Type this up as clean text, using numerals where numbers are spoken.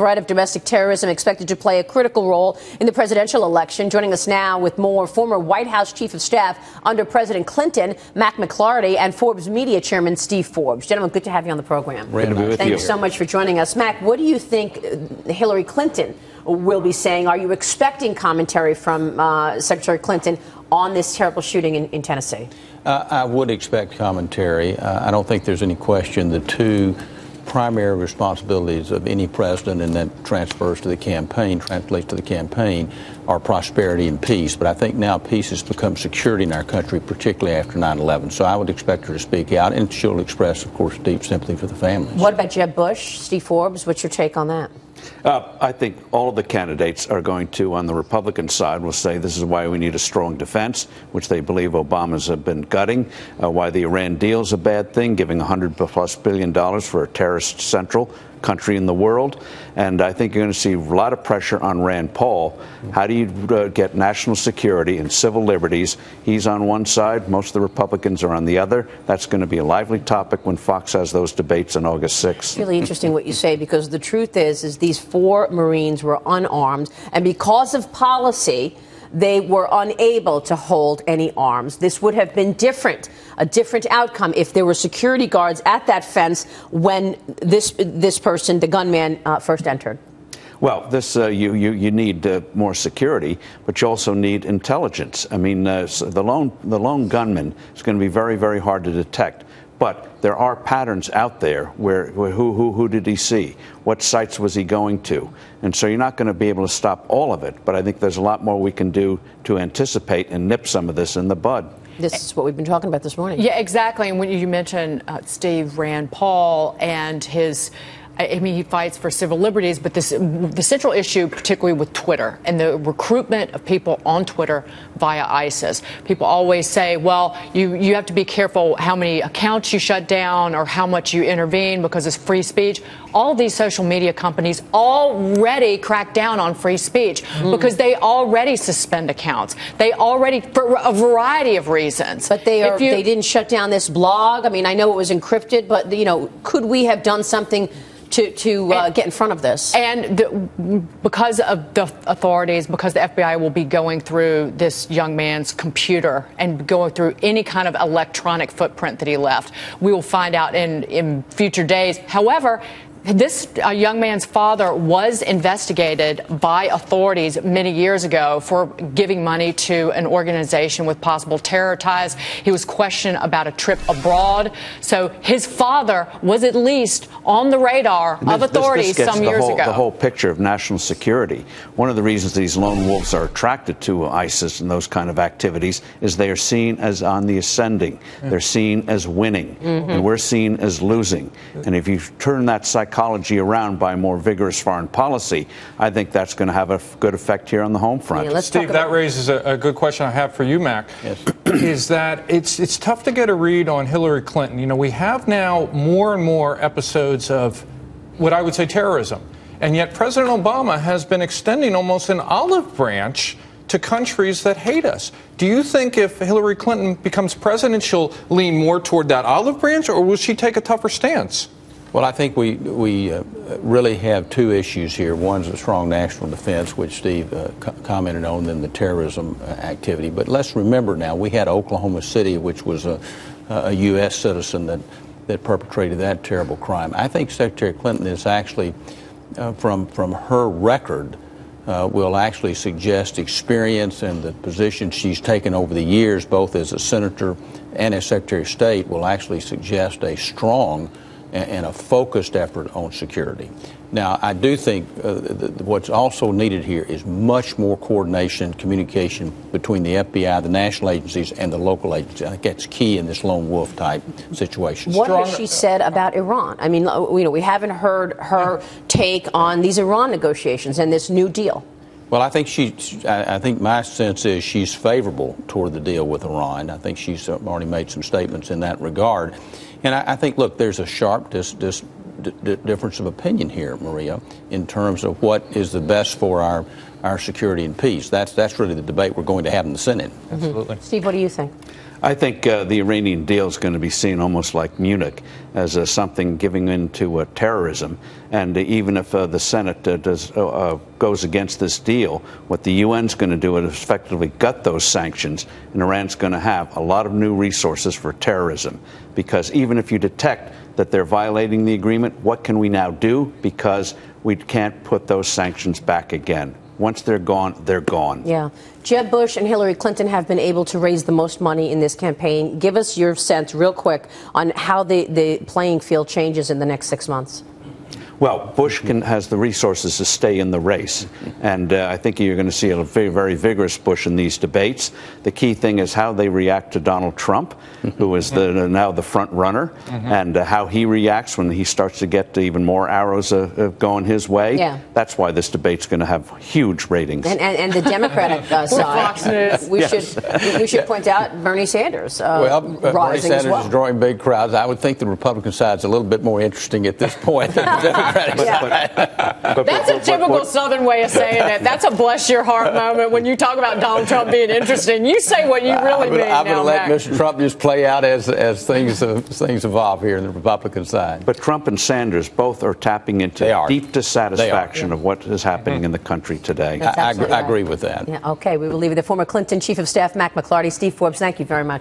threat of domestic terrorism expected to play a critical role in the presidential election. Joining us now with more, former White House Chief of Staff under President Clinton, Mack McLarty, and Forbes Media Chairman Steve Forbes. Gentlemen, good to have you on the program. Thank you so much for joining us. Mack, what do you think Hillary Clinton will be saying? Are you expecting commentary from Secretary Clinton on this terrible shooting in Tennessee? I would expect commentary. I don't think there's any question the two primary responsibilities of any president, and that translates to the campaign, are prosperity and peace. But I think now peace has become security in our country, particularly after 9/11. So I would expect her to speak out, and she'll express, of course, deep sympathy for the families. What about Jeb Bush, Steve Forbes? What's your take on that? I think all of the candidates are going to, on the Republican side, will say this is why we need a strong defense, which they believe Obama's have been gutting, why the Iran deal is a bad thing, giving $100+ billion for a terrorist central country in the world. And I think you're going to see a lot of pressure on Rand Paul. How do you get national security and civil liberties? He's on one side. Most of the Republicans are on the other. That's going to be a lively topic when Fox has those debates on August 6th. It's really interesting what you say, because the truth is these 4 Marines were unarmed, and because of policy, they were unable to hold any arms. This would have been a different outcome if there were security guards at that fence when this person, the gunman, first entered. Well, this you need more security, but you also need intelligence. I mean, the lone gunman is going to be very, very hard to detect. But there are patterns out there where who did he see? What sites was he going to? And so you're not going to be able to stop all of it. But I think there's a lot more we can do to anticipate and nip some of this in the bud. This is what we've been talking about this morning. Yeah, exactly. And when you mentioned Steve, Rand Paul and his, I mean, he fights for civil liberties, but the central issue, particularly with Twitter and the recruitment of people on Twitter via ISIS. People always say, well, you have to be careful how many accounts you shut down or how much you intervene because it's free speech. All of these social media companies already crack down on free speech because they already suspend accounts. They already, for a variety of reasons. But they didn't shut down this blog. I mean, I know it was encrypted, but, could we have done something to get in front of this? And because of the authorities, because the FBI will be going through this young man's computer and going through any kind of electronic footprint that he left, we will find out in future days. However, this young man's father was investigated by authorities many years ago for giving money to an organization with possible terror ties. He was questioned about a trip abroad. So his father was at least on the radar of authorities some years ago. The whole picture of national security. One of the reasons these lone wolves are attracted to ISIS and those kind of activities is they are seen as on the ascending. They're seen as winning, and we're seen as losing. And if you turn that psychology around by more vigorous foreign policy, I think that's going to have a good effect here on the home front. Yeah, Steve, that raises a good question I have for you, Mack. Yes. Is that it's tough to get a read on Hillary Clinton. We have now more and more episodes of what I would say terrorism, and yet President Obama has been extending almost an olive branch to countries that hate us. Do you think if Hillary Clinton becomes president, she'll lean more toward that olive branch, or will she take a tougher stance? Well, I think we really have two issues here. One's a strong national defense, which Steve commented on, then the terrorism activity. But let's remember now, we had Oklahoma City, which was a U.S. citizen that perpetrated that terrible crime. I think Secretary Clinton is actually, from her record, will actually suggest experience, and the position she's taken over the years, both as a senator and as Secretary of State, will actually suggest a strong and a focused effort on security. Now, I do think what's also needed here is much more coordination, communication between the FBI, the national agencies, and the local agencies. I think that's key in this lone wolf type situation. What has she said about Iran? I mean, we haven't heard her take on these Iran negotiations and this new deal. Well, I think my sense is she's favorable toward the deal with Iran. I think she's already made some statements in that regard. And I think, look, there's a sharp difference of opinion here, Maria, in terms of what is the best for our security and peace. That's really the debate we're going to have in the Senate. Absolutely. Steve, what do you think? I think the Iranian deal is going to be seen almost like Munich as something giving in to terrorism. And even if the Senate goes against this deal, what the UN's going to do is effectively gut those sanctions, and Iran's going to have a lot of new resources for terrorism. Because even if you detect that they're violating the agreement, what can we now do? Because we can't put those sanctions back again. Once they're gone, they're gone. Yeah. Jeb Bush and Hillary Clinton have been able to raise the most money in this campaign. Give us your sense real quick on how the playing field changes in the next 6 months. Well, Bush has the resources to stay in the race, and I think you're going to see a very, very vigorous Bush in these debates. The key thing is how they react to Donald Trump, who is now the front runner, and how he reacts when he starts to get even more arrows going his way. Yeah. That's why this debate's going to have huge ratings. And the Democratic side, we should point out Bernie Sanders Bernie rising Sanders as well. is drawing big crowds. I would think the Republican side's a little bit more interesting at this point than the Democratic. That's a typical Southern way of saying it. That's a bless your heart moment when you talk about Donald Trump being interesting. You say what you really mean. I'm going to let Mack. Mr. Trump just play out as things evolve here in the Republican side. But Trump and Sanders both are tapping into deep dissatisfaction of what is happening in the country today. I agree with that. Yeah, okay, we will leave it there. Former Clinton Chief of Staff Mack McLarty, Steve Forbes, thank you very much.